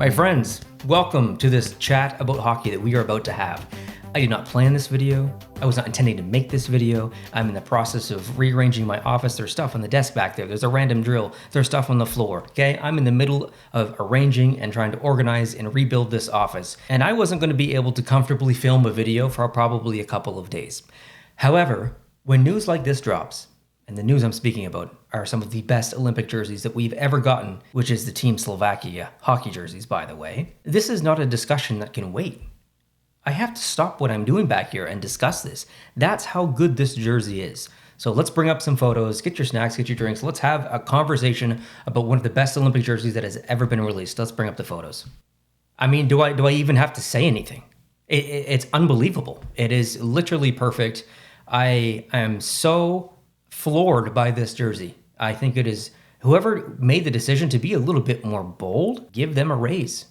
My friends, welcome to this chat about hockey that we are about to have. I did not plan this video. I was not intending to make this video. I'm in the process of rearranging my office. There's stuff on the desk back there. There's a random drill. There's stuff on the floor, okay? I'm in the middle of arranging and trying to organize and rebuild this office. And I wasn't gonna be able to comfortably film a video for probably a couple of days. However, when news like this drops, and the news I'm speaking about are some of the best Olympic jerseys that we've ever gotten, which is the Team Slovakia hockey jerseys, by the way. This is not a discussion that can wait. I have to stop what I'm doing back here and discuss this. That's how good this jersey is. So let's bring up some photos, get your snacks, get your drinks. Let's have a conversation about one of the best Olympic jerseys that has ever been released. Let's bring up the photos. I mean, do I even have to say anything? It's unbelievable. It is literally perfect. I am so floored by this jersey. I think it is, whoever made the decision to be a little bit more bold, give them a raise.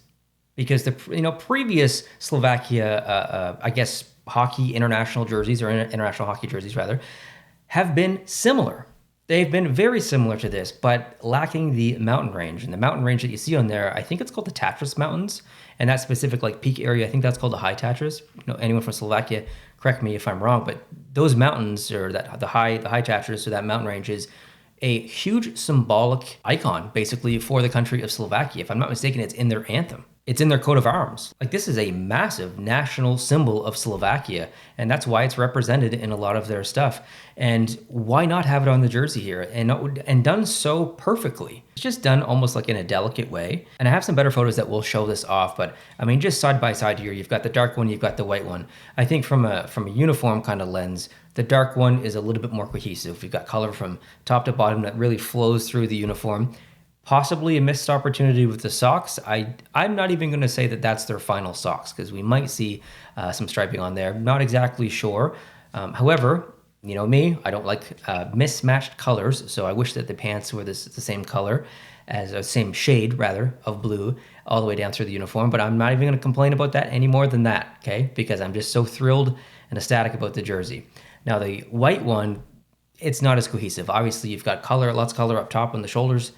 Because the previous Slovakia, I guess, hockey international jerseys, or international hockey jerseys rather, have been similar. They've been very similar to this, but lacking the mountain range. And the mountain range that you see on there, I think it's called the Tatras Mountains. And that specific peak area, I think that's called the High Tatras. Anyone from Slovakia, correct me if I'm wrong, but those mountains, or the high Tatras, so that mountain range is a huge symbolic icon, basically, for the country of Slovakia. If I'm not mistaken, it's in their anthem. It's in their coat of arms. This is a massive national symbol of Slovakia, and that's why it's represented in a lot of their stuff. And why not have it on the jersey here? And done so perfectly. It's just done almost in a delicate way. And I have some better photos that will show this off, but I mean, just side by side here, you've got the dark one, you've got the white one. I think from a uniform kind of lens, the dark one is a little bit more cohesive. We've got color from top to bottom that really flows through the uniform. Possibly a missed opportunity with the socks. I'm not even going to say that that's their final socks, because we might see some striping on there. Not exactly sure. However, you know me, I don't like mismatched colors, so I wish that the pants were the same color, as the same shade rather, of blue all the way down through the uniform. But I'm not even going to complain about that any more than that, okay? Because I'm just so thrilled and ecstatic about the jersey. Now the white one, it's not as cohesive. Obviously, you've got color, lots of color up top on the shoulders.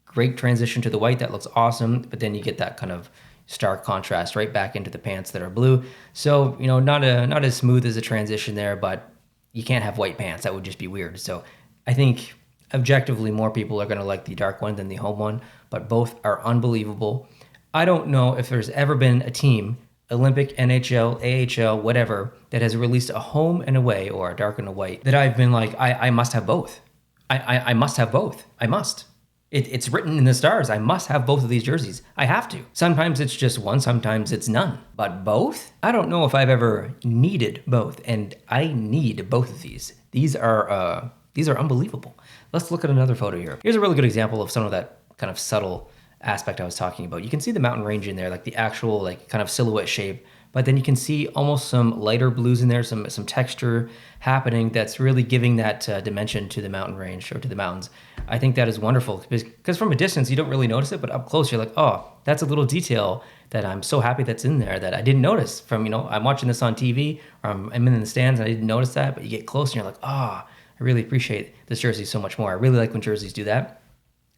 Great transition to the white, that looks awesome, but then you get that kind of stark contrast right back into the pants that are blue. So, not as smooth as a transition there, but you can't have white pants. That would just be weird. So I think objectively more people are going to like the dark one than the home one, but both are unbelievable. I don't know if there's ever been a team, Olympic, NHL, AHL, whatever, that has released a home and away, or a dark and a white, that I've been like, I must have both. I must have both. I must. It's written in the stars. I must have both of these jerseys. I have to. Sometimes it's just one, sometimes it's none. But both? I don't know if I've ever needed both, and I need both of these. These are unbelievable. Let's look at another photo here. Here's a really good example of some of that kind of subtle aspect I was talking about. You can see the mountain range in there, the actual kind of silhouette shape, but then you can see almost some lighter blues in there, some texture happening that's really giving that dimension to the mountain range, or to the mountains. I think that is wonderful, because from a distance you don't really notice it, but up close you're like, oh, that's a little detail that I'm so happy that's in there that I didn't notice. I'm watching this on TV, or I'm in the stands and I didn't notice that, but you get close and you're like, oh, I really appreciate this jersey so much more. I really like when jerseys do that.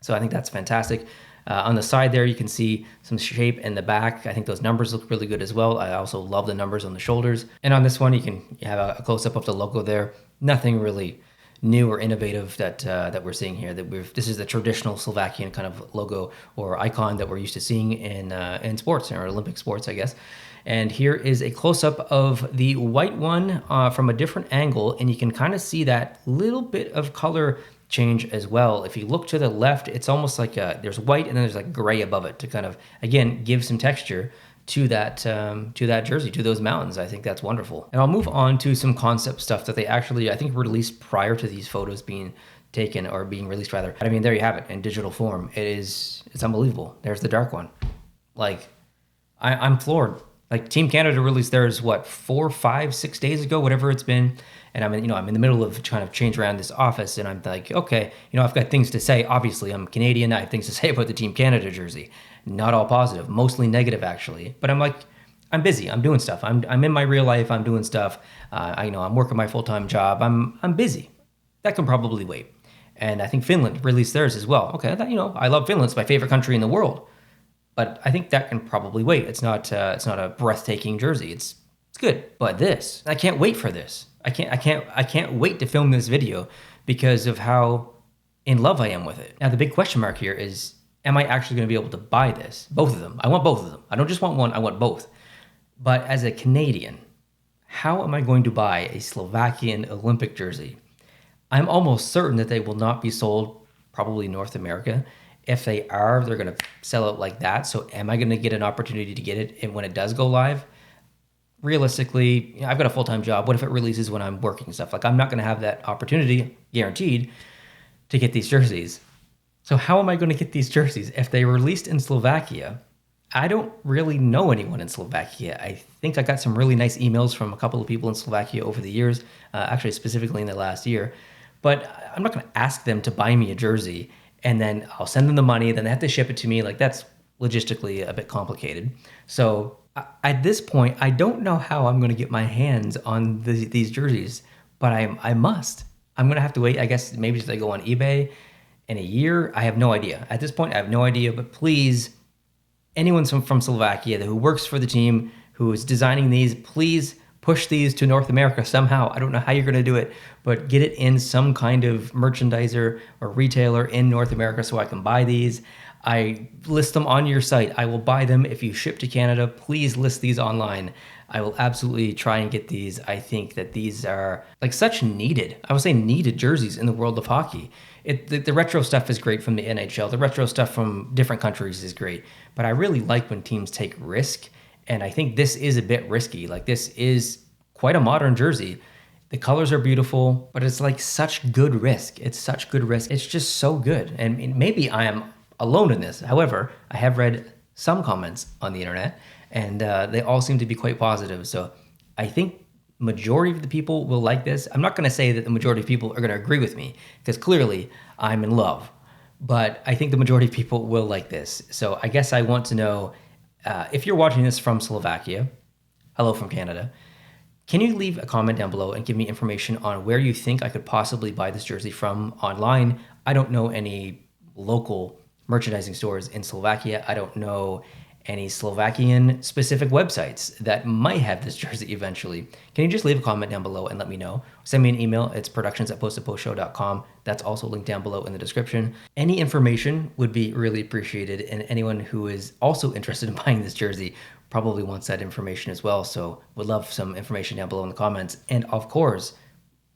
So I think that's fantastic. On the side there, you can see some shape in the back. I think those numbers look really good as well. I also love the numbers on the shoulders. And on this one, you have a close-up of the logo there. Nothing really new or innovative that we're seeing here. This is the traditional Slovakian kind of logo or icon that we're used to seeing in sports, or Olympic sports, I guess. And here is a close-up of the white one from a different angle, and you can kind of see that little bit of color change as well. If you look to the left, it's almost like there's white and then there's gray above it to kind of, again, give some texture to that jersey, to those mountains. I think that's wonderful. And I'll move on to some concept stuff that they actually, I think, released prior to these photos being taken, or being released rather. I mean, there you have it in digital form. It's unbelievable. There's the dark one. I'm floored. Team Canada released theirs 4, 5, 6 days ago, whatever it's been. And I'm in the middle of trying to change around this office, and I'm like, okay, I've got things to say. Obviously, I'm Canadian. I have things to say about the Team Canada jersey. Not all positive, mostly negative actually. But I'm like, I'm busy. I'm doing stuff. I'm in my real life. I'm doing stuff. I'm working my full-time job. I'm busy. That can probably wait. And I think Finland released theirs as well. Okay, I love Finland. It's my favorite country in the world. But I think that can probably wait. It's not a breathtaking jersey. It's good. But this, I can't wait for this. I can't wait to film this video because of how in love I am with it. Now the big question mark here is, am I actually going to be able to buy this? Both of them. I want both of them. I don't just want one, I want both. But as a Canadian, how am I going to buy a Slovakian Olympic jersey? I'm almost certain that they will not be sold probably in North America. If they are, they're going to sell it like that. So am I going to get an opportunity to get it and when it does go live? Realistically, I've got a full-time job. What if it releases when I'm working and stuff? Like, I'm not going to have that opportunity, guaranteed, to get these jerseys. So how am I going to get these jerseys? If they released in Slovakia, I don't really know anyone in Slovakia. I think I got some really nice emails from a couple of people in Slovakia over the years, actually specifically in the last year. But I'm not going to ask them to buy me a jersey and then I'll send them the money, then they have to ship it to me. Like, that's logistically a bit complicated. So at this point, I don't know how I'm going to get my hands on these jerseys, but I must. I'm going to have to wait, I guess, maybe if they go on eBay in a year. I have no idea. At this point, I have no idea, but please, anyone from Slovakia who works for the team, who is designing these, please push these to North America somehow. I don't know how you're going to do it, but get it in some kind of merchandiser or retailer in North America so I can buy these. I list them on your site. I will buy them. If you ship to Canada, please list these online. I will absolutely try and get these. I think that these are like such needed, I would say needed jerseys in the world of hockey. The retro stuff is great from the NHL. The retro stuff from different countries is great. But I really like when teams take risk. And I think this is a bit risky. Like, this is quite a modern jersey. The colors are beautiful, but it's like such good risk. It's such good risk. It's just so good. And maybe I am alone in this. However, I have read some comments on the internet and they all seem to be quite positive. So I think majority of the people will like this. I'm not going to say that the majority of people are going to agree with me because clearly I'm in love, but I think the majority of people will like this. So I guess I want to know, if you're watching this from Slovakia, hello from Canada, can you leave a comment down below and give me information on where you think I could possibly buy this jersey from online? I don't know any local merchandising stores in Slovakia. I don't know any Slovakian specific websites that might have this jersey eventually. Can you just leave a comment down below and let me know? Send me an email. It's productions@postofpostshow.com. That's also linked down below in the description. Any information would be really appreciated, and anyone who is also interested in buying this jersey probably wants that information as well. So would love some information down below in the comments. And of course,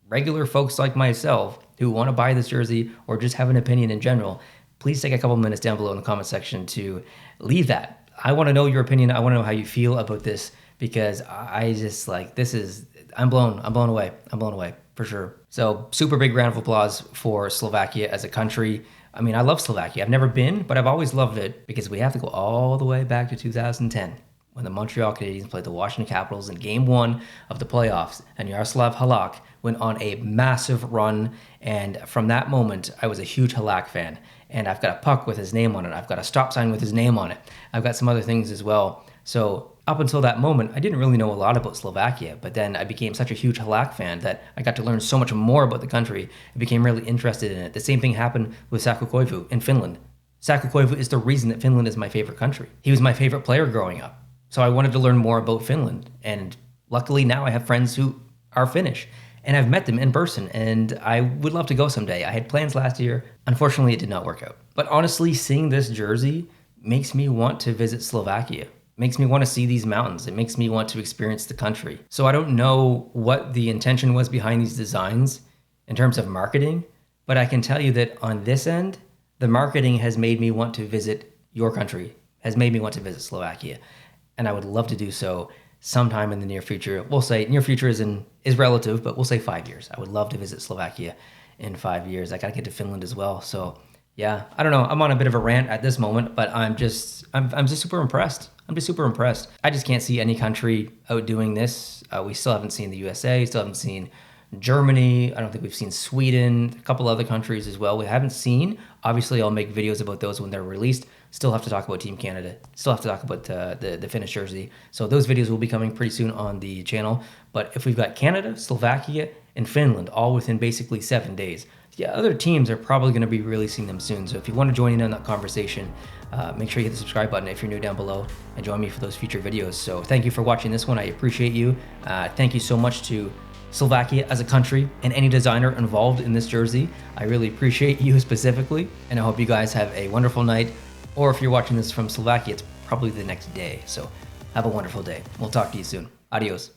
regular folks like myself who want to buy this jersey or just have an opinion in general, please take a couple minutes down below in the comment section to leave that. I want to know your opinion. I want to know how you feel about this because I just like, I'm blown away. I'm blown away for sure. So super big round of applause for Slovakia as a country. I mean, I love Slovakia. I've never been, but I've always loved it because we have to go all the way back to 2010 when the Montreal Canadiens played the Washington Capitals in Game 1 of the playoffs, and Yaroslav Halak went on a massive run, and from that moment, I was a huge Halak fan. And I've got a puck with his name on it. I've got a stop sign with his name on it. I've got some other things as well. So up until that moment, I didn't really know a lot about Slovakia, but then I became such a huge Halak fan that I got to learn so much more about the country. I became really interested in it. The same thing happened with Saku Koivu in Finland. Saku Koivu is the reason that Finland is my favorite country. He was my favorite player growing up. So I wanted to learn more about Finland. And luckily now I have friends who are Finnish. And I've met them in person, and I would love to go someday. I had plans last year. Unfortunately, it did not work out. But honestly, seeing this jersey makes me want to visit Slovakia. Makes me want to see these mountains. It makes me want to experience the country. So I don't know what the intention was behind these designs in terms of marketing, but I can tell you that on this end, the marketing has made me want to visit your country, has made me want to visit Slovakia. And I would love to do so sometime in the near future. We'll say near future is relative, but we'll say 5 years. I would love to visit Slovakia in 5 years. I got to get to Finland as well. So yeah, I don't know. I'm on a bit of a rant at this moment, but I'm just super impressed. I'm just super impressed. I just can't see any country outdoing this. We still haven't seen the USA, still haven't seen Germany. I don't think we've seen Sweden, a couple other countries as well. We haven't seen. Obviously, I'll make videos about those when they're released. Still have to talk about Team Canada. Still have to talk about the Finnish jersey. So those videos will be coming pretty soon on the channel. But if we've got Canada, Slovakia, and Finland, all within basically 7 days. Yeah, other teams are probably going to be releasing them soon. So if you want to join in on that conversation, make sure you hit the subscribe button if you're new down below and join me for those future videos. So thank you for watching this one. I appreciate you. Thank you so much to Slovakia as a country and any designer involved in this jersey. I really appreciate you specifically, and I hope you guys have a wonderful night. Or if you're watching this from Slovakia, it's probably the next day. So have a wonderful day. We'll talk to you soon. Adios.